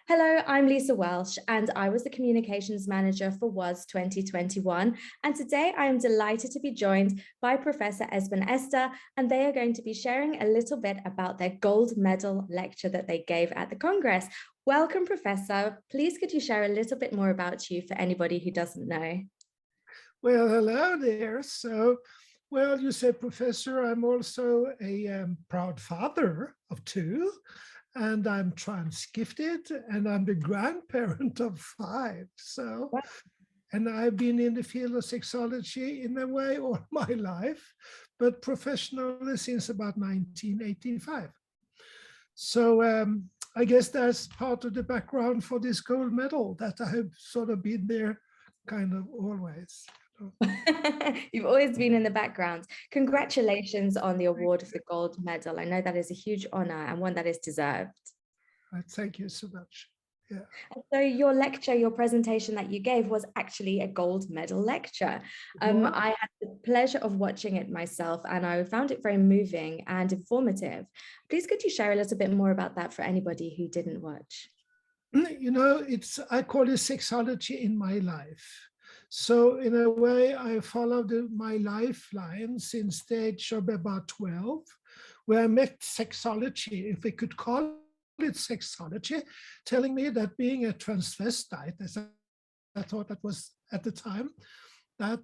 Hello, I'm Lisa Welsh, and I was the Communications Manager for WAS 2021. And today I am delighted to be joined by Professor Esben Esther, and they are going to be sharing a little bit about their gold medal lecture that they gave at the Congress. Welcome, Professor. Please could you share a little bit more about you for anybody who doesn't know? Well, hello there. Well, you said professor. I'm also a proud father of two, and I'm trans gifted, and I'm the grandparent of 5. And I've been in the field of sexology in a way all my life, but professionally since about 1985. I guess that's part of the background for this gold medal, that I have sort of been there kind of always. You've always been in the background. Congratulations on the award of the gold medal. I know that is a huge honor and one that is deserved. Thank you so much. Yeah. So your lecture, your presentation that you gave was actually a gold medal lecture. I had the pleasure of watching it myself, and I found it very moving and informative. Please could you share a little bit more about that for anybody who didn't watch? You know, I call it sexology in my life. So in a way, I followed my lifeline since the age of about 12, where I met sexology, if we could call it sexology, telling me that being a transvestite, as I thought that was at the time, that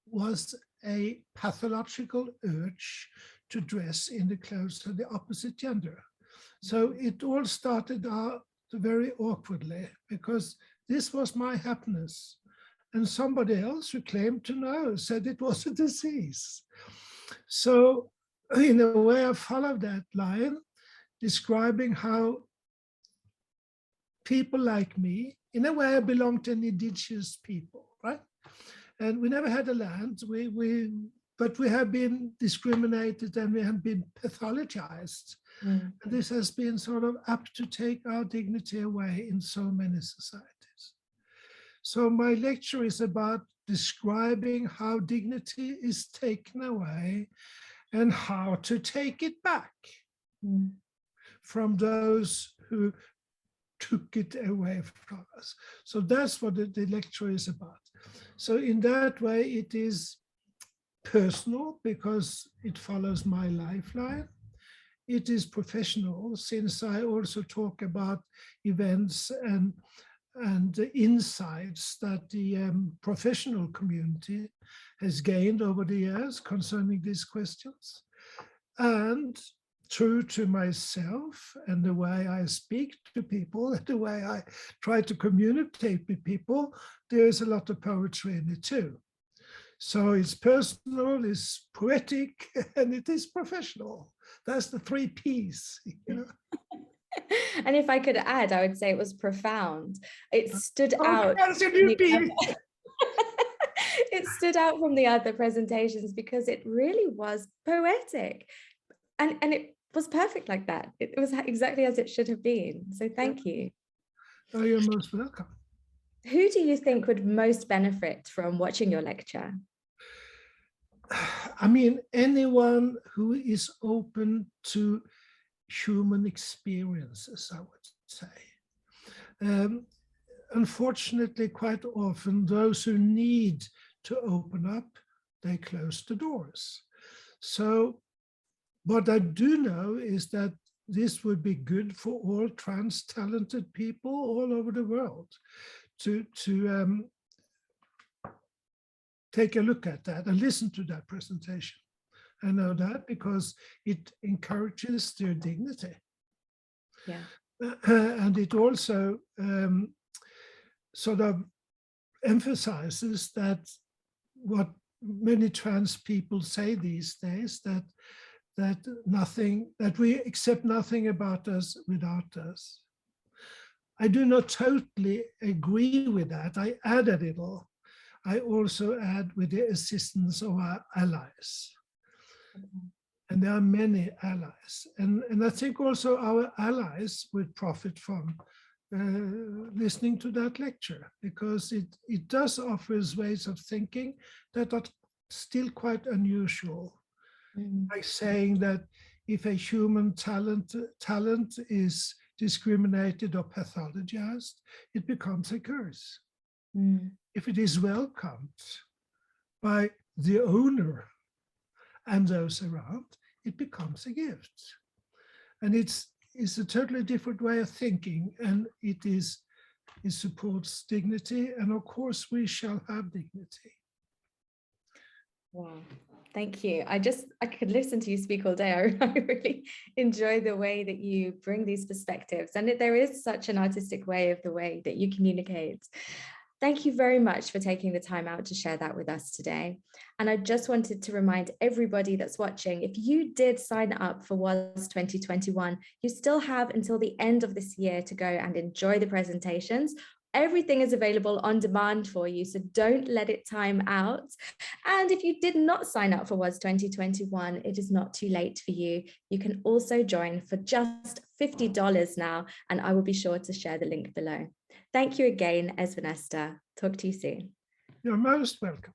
was a pathological urge to dress in the clothes of the opposite gender. So it all started out very awkwardly, because this was my happiness. And somebody else who claimed to know said it was a disease. So in a way, I followed that line, describing how people like me, in a way, I belong to an indigenous people, right? And we never had a land, but we have been discriminated and we have been pathologized. And this has been sort of apt to take our dignity away in so many societies. So my lecture is about describing how dignity is taken away and how to take it back from those who took it away from us. So that's what the lecture is about. So in that way, it is personal because it follows my lifeline. It is professional, since I also talk about events and insights that the professional community has gained over the years concerning these questions. And true to myself and the way I speak to people, the way I try to communicate with people, there is a lot of poetry in it too. So it's personal, it's poetic, and it is professional. That's the 3 Ps, you know. And if I could add, I would say it was profound. It stood out. It stood out from the other presentations because it really was poetic, and it was perfect like that. It was exactly as it should have been. So thank you. Oh, you're most welcome. Who do you think would most benefit from watching your lecture? I mean, anyone who is open to human experiences, I would say. Unfortunately, quite often, those who need to open up, they close the doors. So what I do know is that this would be good for all trans talented people all over the world to take a look at that and listen to that presentation. I know that because it encourages their dignity. Yeah. And it also sort of emphasizes that what many trans people say these days, that we accept nothing about us without us. I do not totally agree with that. I add a little. I also add with the assistance of our allies. And there are many allies. And I think also our allies would profit from listening to that lecture, because it does offer ways of thinking that are still quite unusual. Like saying that if a human talent is discriminated or pathologized, it becomes a curse. If it is welcomed by the owner and those around, it becomes a gift. And it's a totally different way of thinking, and it supports dignity, and of course we shall have dignity. Wow, thank you. I could listen to you speak all day. I really enjoy the way that you bring these perspectives, and there is such an artistic way of the way that you communicate. Thank you very much for taking the time out to share that with us today. And I just wanted to remind everybody that's watching, if you did sign up for WAS 2021, you still have until the end of this year to go and enjoy the presentations. Everything is available on demand for you, so don't let it time out. And if you did not sign up for WAS 2021, it is not too late for you. You can also join for just $50 now, and I will be sure to share the link below. Thank you again, Esben Esther. Talk to you soon. You're most welcome.